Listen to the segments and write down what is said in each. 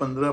15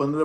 15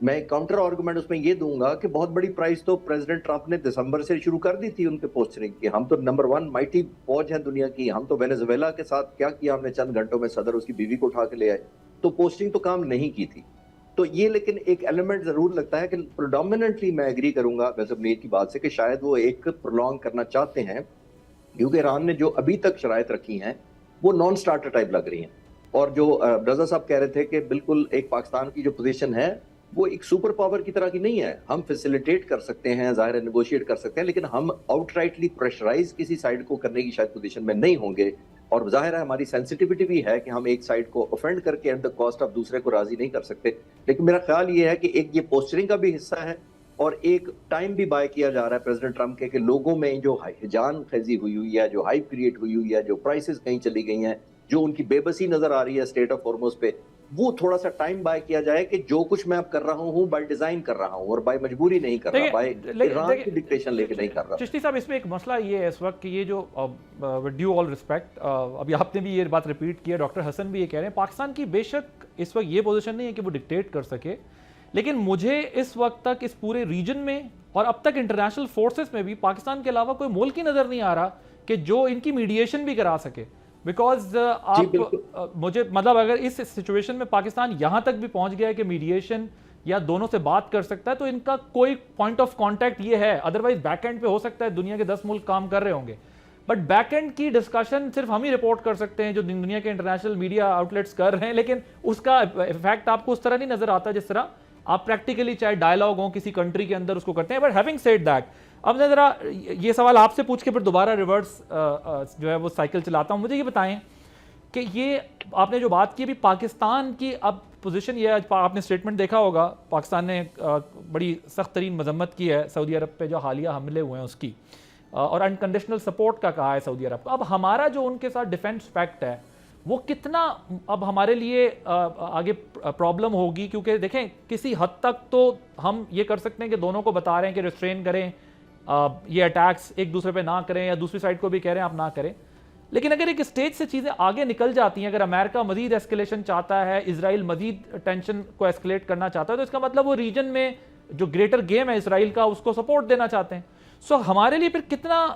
میں ایک counter argument اس میں یہ دوں گا کہ بہت بڑی پرائز تو پریزیڈنٹ ٹرمپ نے دسمبر سے شروع کر دی تھی ان کے پوسٹرنگ کی. ہم تو نمبر 1 مائٹی فوج ہیں دنیا کی. ہم تو وینزویلا کے ساتھ کیا کیا ہم نے چند گھنٹوں میں, صدر اس کی بیوی کو اٹھا کے لے آئے. تو پوسٹنگ تو کام نہیں کی تھی. تو یہ لیکن ایک ایلیمنٹ ضرور لگتا ہے کہ پروڈومیننٹلی میں ایگری کروں گا ویسے منیر کی بات سے کہ شاید وہ ایک پرولونگ کرنا چاہتے ہیں, کیونکہ ایران نے جو ابھی تک شرائط رکھی ہیں وہ نان سٹارٹر ٹائپ لگ رہی ہیں. اور جو رضا صاحب کہہ رہے تھے کہ بالکل ایک پاکستان کی جو پوزیشن ہے وہ ایک سپر پاور کی طرح کی نہیں ہے. ہم فیسیلیٹیٹ کر سکتے ہیں, ظاہر ہے نیگوشیٹ کر سکتے ہیں, لیکن ہم آؤٹ رائٹلی پریشرائز کسی سائڈ کو کرنے کی شاید پوزیشن میں نہیں ہوں گے. اور ظاہر ہے ہماری سینسٹیوٹی بھی ہے کہ ہم ایک سائڈ کو اوفینڈ کر کے ایٹ دا کاسٹ آف دوسرے کو راضی نہیں کر سکتے. لیکن میرا خیال یہ ہے کہ ایک یہ پوسچرنگ کا بھی حصہ ہے اور ایک ٹائم بھی بائی کیا جا رہا ہے پریزیڈنٹ ٹرمپ کے کہ لوگوں میں جو ہیجان خیزی ہوئی ہے, جو ہائپ کریٹ ہوئی ہے, جو پرائسز کہیں چلی گئی ہیں, جو ان کی بے بسی نظر آ رہی ہے اسٹیٹ آف ہارموز پہ, وہ تھوڑا سا ٹائم بائی کیا جائے کہ جو کچھ میں اب کر رہا ہوں بائی ڈیزائن کر رہا ہوں اور بائی مجبوری نہیں کر رہا, بائی ایران کی ڈکٹیشن لے کے نہیں کر رہا. چشتی صاحب اس میں ایک مسئلہ یہ ہے اس وقت کہ یہ جو ڈیو آل ریسپیکٹ, ابھی آپ نے بھی یہ بات ریپیٹ کی ہے, ڈاکٹر حسن بھی یہ کہہ رہے ہیں, پاکستان کی بے شک اس وقت یہ پوزیشن نہیں ہے کہ وہ ڈکٹیٹ کر سکے, لیکن مجھے اس وقت تک اس پورے ریجن میں اور اب تک انٹرنیشنل فورسز میں بھی پاکستان کے علاوہ کوئی ملک ہی نظر نہیں آ رہا کہ جو ان کی میڈیشن بھی کرا سکے. بیکاز آپ مجھے مطلب اگر اس سچویشن میں پاکستان یہاں تک بھی پہنچ گیا ہے کہ میڈیشن یا دونوں سے بات کر سکتا ہے تو ان کا کوئی پوائنٹ آف کانٹیکٹ یہ ہے, ادروائز بیک اینڈ پہ ہو سکتا ہے دنیا کے 10 ملک کام کر رہے ہوں گے, بٹ بیک اینڈ کی ڈسکشن صرف ہم ہی رپورٹ کر سکتے ہیں جو دنیا کے انٹرنیشنل میڈیا آؤٹ لیٹس کر رہے ہیں, لیکن اس کا افیکٹ آپ کو اس طرح نہیں نظر آتا جس طرح آپ پریکٹیکلی چاہے ڈائلاگ ہوں کسی کنٹری کے اندر اس کو کرتے ہیں. بٹ ہیونگ سیڈ دیٹ, اب میں ذرا یہ سوال آپ سے پوچھ کے پھر دوبارہ ریورس جو ہے وہ سائیکل چلاتا ہوں. مجھے یہ بتائیں کہ یہ آپ نے جو بات کی بھی پاکستان کی اب پوزیشن یہ ہے, آپ نے سٹیٹمنٹ دیکھا ہوگا, پاکستان نے بڑی سخت ترین مذمت کی ہے سعودی عرب پہ جو حالیہ حملے ہوئے ہیں اس کی, اور انکنڈیشنل سپورٹ کا کہا ہے سعودی عرب کو. اب ہمارا جو ان کے ساتھ ڈیفینس پیکٹ ہے وہ کتنا اب ہمارے لیے آگے پرابلم ہوگی, کیونکہ دیکھیں کسی حد تک تو ہم یہ کر سکتے ہیں کہ دونوں کو بتا رہے ہیں کہ ریسٹرین کریں, یہ اٹیکس ایک دوسرے پہ نہ کریں, یا دوسری سائڈ کو بھی کہہ رہے ہیں آپ نہ کریں, لیکن اگر ایک اسٹیج سے چیزیں آگے نکل جاتی ہیں, اگر امریکہ مزید ایسکیلیشن چاہتا ہے, اسرائیل مزید ٹینشن کو ایسکیلیٹ کرنا چاہتا ہے, تو اس کا مطلب وہ ریجن میں جو گریٹر گیم ہے اسرائیل کا اس کو سپورٹ دینا چاہتے ہیں. سو ہمارے لیے پھر کتنا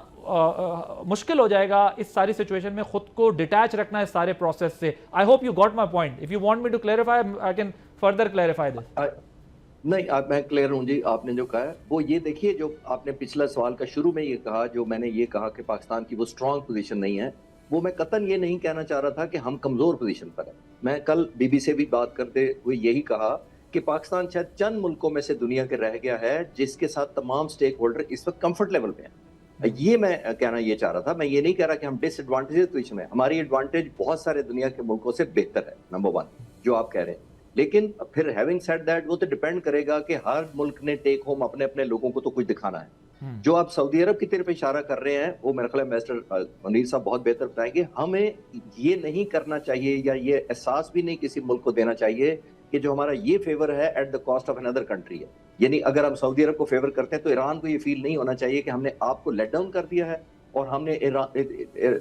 مشکل ہو جائے گا اس ساری سچویشن میں خود کو ڈیٹیچ رکھنا اس سارے پروسیس سے. I hope you got my point. If you want me to clarify I can further clarify this. نہیں میں کلیئر ہوں جی. آپ نے جو کہا ہے وہ یہ دیکھیے, جو آپ نے پچھلا سوال کا شروع میں یہ کہا, جو میں نے یہ کہا کہ پاکستان کی وہ اسٹرانگ پوزیشن نہیں ہے, وہ میں قطعاً یہ نہیں کہنا چاہ رہا تھا کہ ہم کمزور پوزیشن پر ہیں. میں کل بی بی سے بھی بات کرتے ہوئے یہی کہا کہ پاکستان شاید چند ملکوں میں سے دنیا کے رہ گیا ہے جس کے ساتھ تمام سٹیک ہولڈر اس وقت کمفرٹ لیول پہ ہیں. یہ میں کہنا یہ چاہ رہا تھا. میں یہ نہیں کہہ رہا کہ ہم ڈس ایڈوانٹیج پوزیشن میں, ہماری ایڈوانٹیج بہت سارے دنیا کے ملکوں سے بہتر ہے, نمبر 1 جو آپ کہہ رہے ہیں. لیکن پھر ہیونگ سیڈ دیٹ, وہ تو ڈیپینڈ کرے گا کہ ہر ملک نے ٹیک ہوم اپنے اپنے لوگوں کو تو کچھ دکھانا ہے. جو آپ سعودی عرب کی طرف اشارہ کر رہے ہیں وہ میرا خیال ہے مسٹر منیر صاحب بہت بہتر بتائیں گے. ہمیں یہ نہیں کرنا چاہیے یا یہ احساس بھی نہیں کسی ملک کو دینا چاہیے کہ جو ہمارا یہ فیور ہے ایٹ دا کاسٹ آف اندر کنٹری ہے. یعنی اگر ہم سعودی عرب کو فیور کرتے ہیں تو ایران کو یہ فیل نہیں ہونا چاہیے کہ ہم نے آپ کو لیٹ ڈاؤن کر دیا ہے اور ہم نے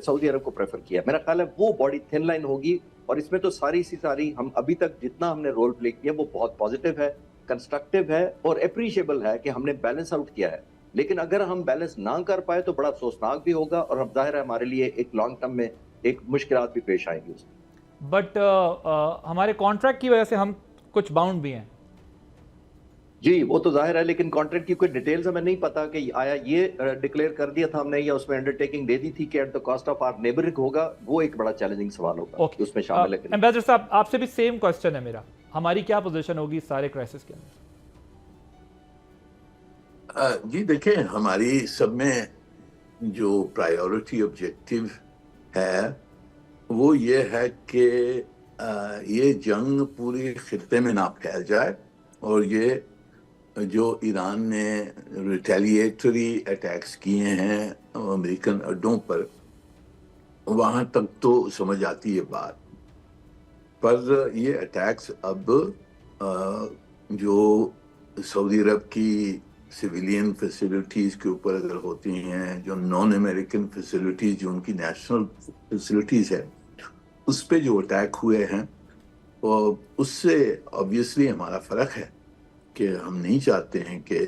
سعودی عرب کو پریفر کیا. میرا خیال ہے وہ باڈی تھن لائن ہوگی, اور اس میں تو ساری ہم ابھی تک جتنا ہم نے رول پلے کیا وہ بہت پازیٹیو ہے, کنسٹرکٹیو ہے اور اپریشیبل ہے کہ ہم نے بیلنس آؤٹ کیا ہے. لیکن اگر ہم بیلنس نہ کر پائے تو بڑا افسوسناک بھی ہوگا, اور اب ظاہر ہے ہمارے لیے ایک لانگ ٹرم میں ایک مشکلات بھی پیش آئیں گی. بٹ ہمارے کانٹریکٹ کی وجہ سے ہم کچھ باؤنڈ بھی ہیں. جی وہ تو ظاہر ہے, لیکن کانٹریکٹ کی کوئی ڈیٹیلز ہمیں نہیں پتا کہ آیا یہ ڈکلیئر کر دیا تھا ہم نے یا اس میں انڈرٹیکنگ دے دی تھی کہ at the cost of our neighbourhood ہوگا. وہ ایک بڑا چیلنجنگ سوال ہوگا اس میں شامل ہے. ایمبیسڈر صاحب آپ سے بھی سیم کوسچن ہے میرا, ہماری کیا پوزیشن ہوگی اس سارے کرائسس کے اندر؟ جی دیکھیں, ہماری سب میں جو پرائیورٹی آبجیکٹیو ہے وہ یہ ہے کہ یہ جنگ پوری خطے میں نہ پھیل جائے, اور یہ جو ایران نے ریٹیلیٹری اٹیکس کیے ہیں امریکن اڈوں پر, وہاں تک تو سمجھ آتی ہے بات, پر یہ اٹیکس اب جو سعودی عرب کی سویلین فیسلٹیز کے اوپر اگر ہوتی ہیں, جو نان امریکن فیسلٹیز جو ان کی نیشنل فیسلٹیز ہے اس پہ جو اٹیک ہوئے ہیں, اور اس سے آبویسلی ہمارا فرق ہے. کہ ہم نہیں چاہتے ہیں کہ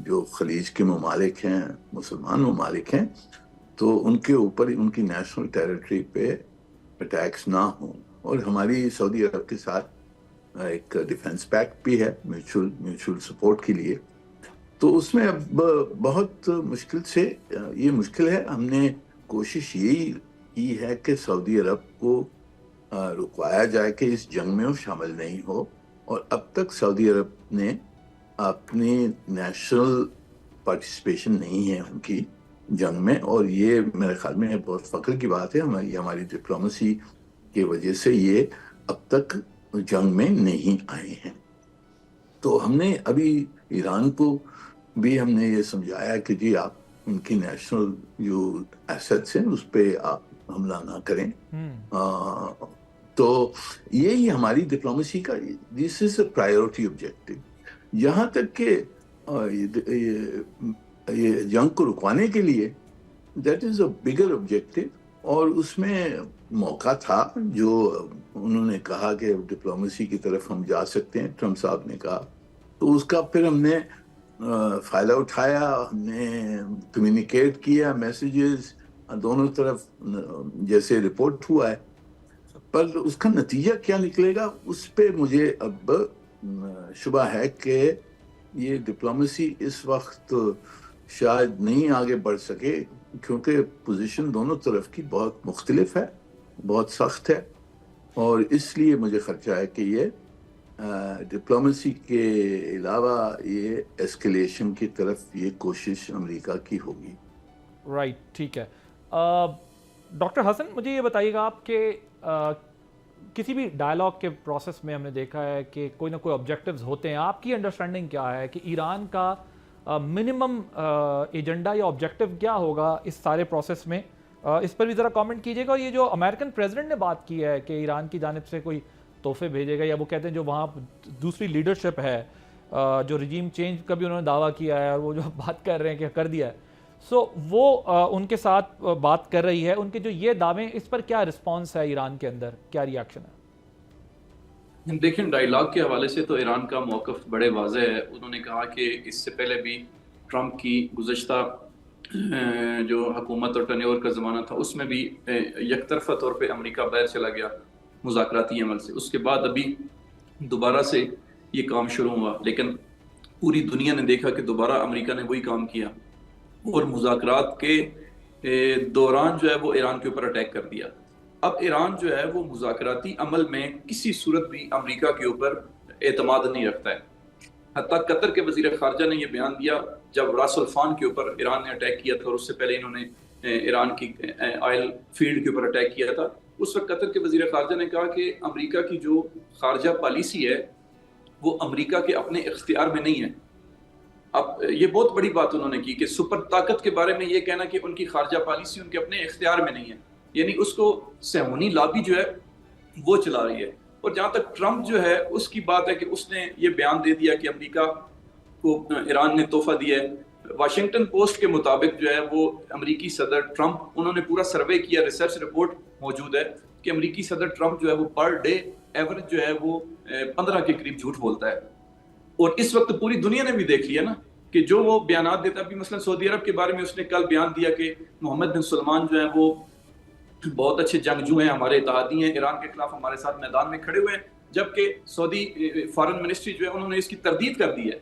جو خلیج کے ممالک ہیں، مسلمان ممالک ہیں، تو ان کے اوپر ان کی نیشنل ٹیریٹری پہ اٹیکس نہ ہوں. اور ہماری سعودی عرب کے ساتھ ایک ڈیفنس پیکٹ بھی ہے میوچل سپورٹ کے لیے. تو اس میں اب بہت مشکل سے یہ مشکل ہے. ہم نے کوشش یہی کی ہے کہ سعودی عرب کو رکوایا جائے کہ اس جنگ میں وہ شامل نہیں ہو. اور اب تک سعودی عرب نے اپنی نیشنل پارٹیسپیشن نہیں ہے ان کی جنگ میں، اور یہ میرے خیال میں بہت فخر کی بات ہے. ہماری ڈپلومیسی کی وجہ سے یہ اب تک جنگ میں نہیں آئے ہیں. تو ہم نے ابھی ایران کو بھی ہم نے یہ سمجھایا کہ جی آپ ان کی نیشنل جو ایسٹس ہیں اس پہ آپ حملہ نہ کریں. تو یہی ہماری ڈپلومیسی کا دس از اے پرائیورٹی آبجیکٹو. یہاں تک کہ یہ جنگ کو رکوانے کے لیے that is a bigger objective. اور اس میں موقع تھا جو انہوں نے کہا کہ ڈپلومیسی کی طرف ہم جا سکتے ہیں، ٹرمپ صاحب نے کہا. تو اس کا پھر ہم نے فائدہ اٹھایا، ہم نے کمیونیکیٹ کیا میسیجز دونوں طرف جیسے رپورٹ ہوا ہے. پر اس کا نتیجہ کیا نکلے گا اس پہ مجھے اب شبہ ہے کہ یہ ڈپلومیسی اس وقت شاید نہیں آگے بڑھ سکے، کیونکہ پوزیشن دونوں طرف کی بہت مختلف ہے، بہت سخت ہے. اور اس لیے مجھے خدشہ ہے کہ یہ ڈپلومیسی کے علاوہ یہ ایسکیلیشن کی طرف یہ کوشش امریکہ کی ہوگی. رائٹ، ٹھیک ہے. ڈاکٹر حسن مجھے یہ بتائیے گا آپ کہ کسی بھی ڈائلاگ کے پروسیس میں ہم نے دیکھا ہے کہ کوئی نہ کوئی آبجیکٹیوز ہوتے ہیں. آپ کی انڈرسٹینڈنگ کیا ہے کہ ایران کا منیمم ایجنڈا یا آبجیکٹیو کیا ہوگا اس سارے پروسیس میں؟ اس پر بھی ذرا کامنٹ کیجیے گا. اور یہ جو امریکن پریزیڈنٹ نے بات کی ہے کہ ایران کی جانب سے کوئی تحفے بھیجے گا، یا وہ کہتے ہیں جو وہاں دوسری لیڈرشپ ہے جو رجیم چینج کا بھی انہوں نے دعویٰ کیا ہے اور وہ جو بات کر رہے ہیں کہ کر دیا ہے، سو وہ ان کے ساتھ بات کر رہی ہے. ان کے جو یہ دعوے اس پر کیا رسپانس ہے ایران کے اندر، کیا ریاکشن ہے؟ دیکھیں ڈائیلاگ کے حوالے سے تو ایران کا موقف بڑے واضح ہے. انہوں نے کہا کہ اس سے پہلے بھی ٹرمپ کی گزشتہ جو حکومت اور ٹرنیور کا زمانہ تھا اس میں بھی یک طرفہ طور پہ امریکہ باہر چلا گیا مذاکراتی عمل سے. اس کے بعد ابھی دوبارہ سے یہ کام شروع ہوا، لیکن پوری دنیا نے دیکھا کہ دوبارہ امریکہ نے وہی کام کیا اور مذاکرات کے دوران جو ہے وہ ایران کے اوپر اٹیک کر دیا. اب ایران جو ہے وہ مذاکراتی عمل میں کسی صورت بھی امریکہ کے اوپر اعتماد نہیں رکھتا ہے. حتیٰ قطر کے وزیر خارجہ نے یہ بیان دیا جب راس الفان کے اوپر ایران نے اٹیک کیا تھا، اور اس سے پہلے انہوں نے ایران کی آئل فیلڈ کے اوپر اٹیک کیا تھا. اس وقت قطر کے وزیر خارجہ نے کہا کہ امریکہ کی جو خارجہ پالیسی ہے وہ امریکہ کے اپنے اختیار میں نہیں ہے. اب یہ بہت بڑی بات انہوں نے کی کہ سپر طاقت کے بارے میں یہ کہنا کہ ان کی خارجہ پالیسی ان کے اپنے اختیار میں نہیں ہے، یعنی اس کو صہیونی لابی جو ہے وہ چلا رہی ہے. اور جہاں تک ٹرمپ جو ہے اس کی بات ہے کہ اس نے یہ بیان دے دیا کہ امریکہ کو ایران نے تحفہ دیا ہے. واشنگٹن پوسٹ کے مطابق جو ہے وہ امریکی صدر ٹرمپ، انہوں نے پورا سروے کیا، ریسرچ رپورٹ موجود ہے کہ امریکی صدر ٹرمپ جو ہے وہ پر ڈے ایوریج جو ہے وہ 15 کے قریب جھوٹ بولتا ہے. اور اس وقت پوری دنیا نے بھی دیکھ لیا نا کہ جو وہ بیانات دیتا ہے. ابھی مثلا سعودی عرب کے بارے میں اس نے کل بیان دیا کہ محمد بن سلمان جو ہے وہ بہت اچھے جنگجو ہیں، ہمارے اتحادی ہیں، ایران کے خلاف ہمارے ساتھ میدان میں کھڑے ہوئے ہیں، جبکہ سعودی فارن منسٹری جو ہے انہوں نے اس کی تردید کر دی ہے.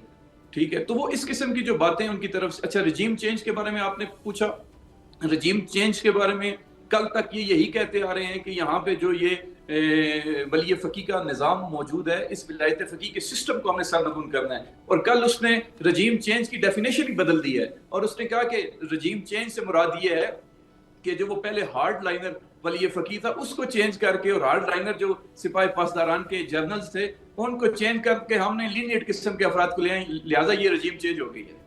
ٹھیک ہے، تو وہ اس قسم کی جو باتیں ان کی طرف سے. اچھا، رجیم چینج کے بارے میں آپ نے پوچھا. رجیم چینج کے بارے میں کل تک یہ یہی کہتے آ رہے ہیں کہ یہاں پہ جو یہ ولی فقیہ کا نظام موجود ہے، اس ولایت فقیہ کے سسٹم کو ہم نے سرنگون کرنا ہے. اور کل اس نے رجیم چینج کی ڈیفینیشن ہی بدل دی ہے، اور اس نے کہا کہ رجیم چینج سے مراد یہ ہے کہ جو وہ پہلے ہارڈ لائنر ولی فقیہ تھا اس کو چینج کر کے، اور ہارڈ لائنر جو سپاہی پاسداران کے جرنلز تھے ان کو چینج کر کے ہم نے لینیٹ قسم کے افراد کو لے آئے، لہٰذا یہ رجیم چینج ہو گئی ہے.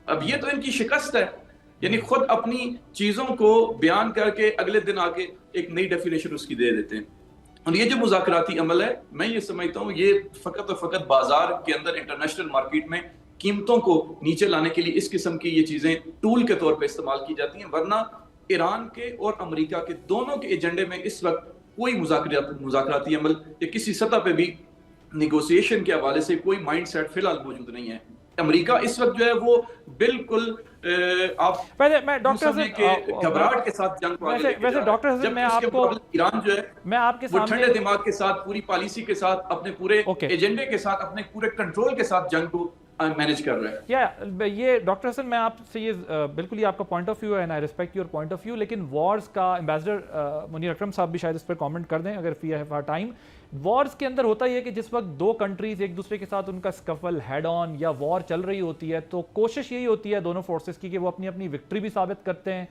اب یہ تو ان کی شکست ہے، یعنی خود اپنی چیزوں کو بیان کر کے اگلے دن آگے ایک نئی ڈیفینیشن اس کی دے دیتے ہیں. اور یہ جو مذاکراتی عمل ہے، میں یہ سمجھتا ہوں یہ فقط اور فقط بازار کے اندر انٹرنیشنل مارکیٹ میں قیمتوں کو نیچے لانے کے لیے اس قسم کی یہ چیزیں ٹول کے طور پہ استعمال کی جاتی ہیں. ورنہ ایران کے اور امریکہ کے دونوں کے ایجنڈے میں اس وقت کوئی مذاکراتی عمل یا کسی سطح پہ بھی نیگوسیشن کے حوالے سے کوئی مائنڈ سیٹ فی الحال موجود نہیں ہے. امریکہ اس وقت جو ہے وہ بالکل آپ میں ڈاکٹر گھبراہٹ کے ساتھ جنگ کو آگے لے کے جا رہا ہے. جبکہ اس کے مقابلے ایران جو ہے میں آپ کے وہ ٹھنڈے دماغ کے ساتھ پوری پالیسی کے ساتھ اپنے پورے ایجنڈے کے ساتھ اپنے پورے کنٹرول کے ساتھ جنگ کو مینیج کر رہا ہے. یہ ڈاکٹر حسن میں آپ سے یہ بالکل ہی آپ کا پوائنٹ آف ویو ہے and I respect your point of view, لیکن وارز کا ایمبیسڈر منیر اکرم صاحب بھی شاید اس پر کامنٹ کر دیں اگر فی ہیو ٹائم. وارز کے اندر ہوتا یہ کہ جس وقت دو کنٹریز ایک دوسرے کے ساتھ ان کا سکفل ہیڈ آن یا وار چل رہی ہوتی ہے تو کوشش یہی ہوتی ہے دونوں فورسز کی کہ وہ اپنی اپنی وکٹری بھی ثابت کرتے ہیں,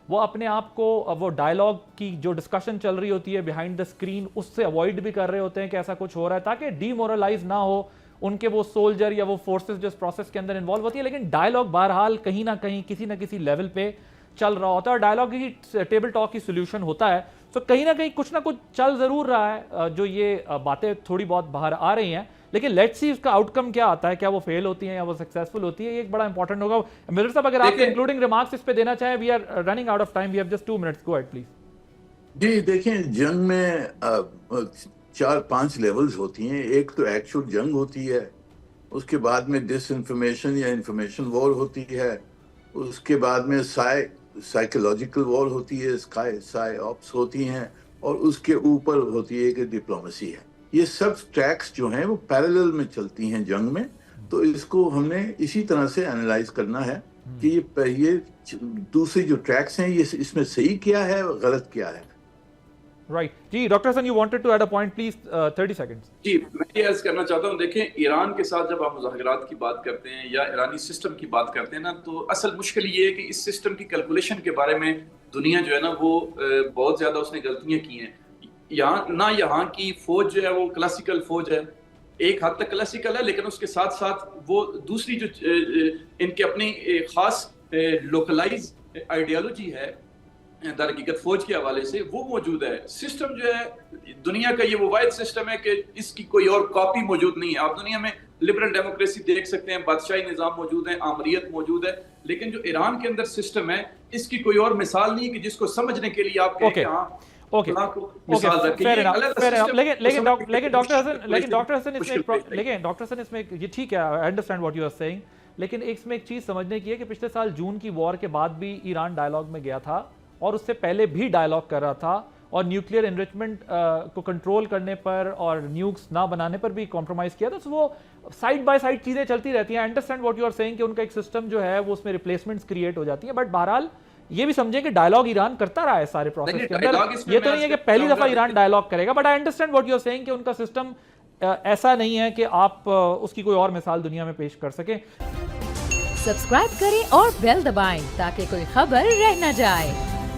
وہ اپنے آپ کو وہ ڈائلاگ کی جو ڈسکشن چل رہی ہوتی ہے بیہائنڈ دا اسکرین اس سے اوائڈ بھی کر رہے ہوتے ہیں کہ ایسا کچھ ہو رہا ہے تاکہ ڈی مورلائز نہ ہو ان کے وہ سولجر یا وہ فورسز جو اس پروسیس کے اندر انوالو ہوتی ہیں. لیکن ڈائلاگ بہرحال کہیں نہ کہیں کسی نہ کسی لیول پہ چل رہا ہوتا ہے اور ڈائلاگ ہی ٹیبل ٹاک کی سولوشن ہوتا ہے. تو کہیں نہ کہیں کچھ نہ کچھ چل ضرور رہا ہے جو یہ باتیں تھوڑی بہت باہر آ رہی ہیں, لیکن لیٹس سی اس کا آؤٹ کم کیا آتا ہے, کیا وہ فیل ہوتی ہیں یا وہ سکسیسفل ہوتی ہے, یہ ایک بڑا امپورٹنٹ ہوگا. مرزا صاحب اگر آپ انکلوڈنگ ریمارکس اس پہ دینا چاہیں, we are running out of time, we have just 2 minutes, go ahead please. جی دیکھیں, جنگ میں 4-5 لیولز ہوتی ہیں. ایک تو ایکچوئل جنگ ہوتی ہے, اس کے بعد میں ڈس انفارمیشن یا انفارمیشن وار ہوتی ہے, اس کے بعد میں سائیکولوجیکل وار ہوتی ہے, سائی آپس ہوتی ہیں, اور اس کے اوپر ہوتی ہے کہ ڈپلومیسی ہے. یہ سب ٹریکس جو ہیں وہ پیرالل میں چلتی ہیں جنگ میں. تو اس کو ہم نے اسی طرح سے انالائز کرنا ہے کہ یہ دوسرے جو ٹریکس ہیں یہ اس میں صحیح کیا ہے اور غلط کیا ہے. رائٹ جی. Doctor Hasan, you wanted to add a point please, 30 seconds. جی میں یہ عرض کرنا چاہتا ہوں, دیکھیں ایران کے ساتھ جب آپ مذاکرات کی بات کرتے ہیں یا ایرانی سسٹم کی بات کرتے ہیں نا, تو اصل مشکل یہ ہے کہ اس سسٹم کی کیلکولیشن کے بارے میں دنیا جو ہے نا وہ بہت زیادہ اس نے غلطیاں کی ہیں. یہاں کی فوج جو ہے وہ کلاسیکل فوج ہے, ایک حد تک کلاسیکل ہے, لیکن اس کے ساتھ ساتھ وہ دوسری جو ان کے اپنی خاص لوکلائز آئیڈیالوجی ہے در حقیقت فوج کے حوالے سے وہ موجود ہے. سسٹم جو ہے دنیا کا یہ وہ واحد سسٹم ہے کہ اس کی کوئی اور کاپی موجود نہیں ہے. آپ دنیا میں لبرل ڈیموکریسی دیکھ سکتے ہیں, بادشاہی نظام موجود ہے, آمریت موجود ہے, لیکن جو ایران کے اندر سسٹم ہے اس کی کوئی اور مثال نہیں کہ جس کو سمجھنے کے لیے آپ کہیں کہ ہاں لیکن ڈاکٹر حسن اس میں یہ ٹھیک ہے, I understand what you are saying, لیکن اس میں ایک چیز سمجھنے کی ہے کہ پچھلے سال جون کی وار کے بعد بھی ایران ڈائلاگ میں گیا تھا اور اس سے پہلے بھی ڈائلاگ کر رہا تھا اور نیوکلیئر انریچمنٹ کو کنٹرول کرنے پر اور نیوکس نہ بنانے پر بھی کمپرومائز کیا تھا. تو وہ سائڈ بائی سائڈ چیزیں چلتی رہتی ہیں. I understand what you are saying کہ ان کا ایک سسٹم جو ہے وہ اس میں ریپلیسمنٹس کریٹ ہو جاتی ہیں, بٹ بہرحال یہ بھی سمجھیں کہ ڈائلاگ ایران کرتا رہا ہے سارے پروسیس کے اندر. یہ تو نہیں ہے کہ پہلی دفعہ ایران ڈائلاگ کرے گا, but I understand what you are saying کہ ان کا سسٹم ایسا نہیں ہے کہ آپ اس کی کوئی اور مثال دنیا میں پیش کر سکیں. سبسکرائب کریں اور بیل دبائیں تاکہ کوئی خبر رہ نہ جائے.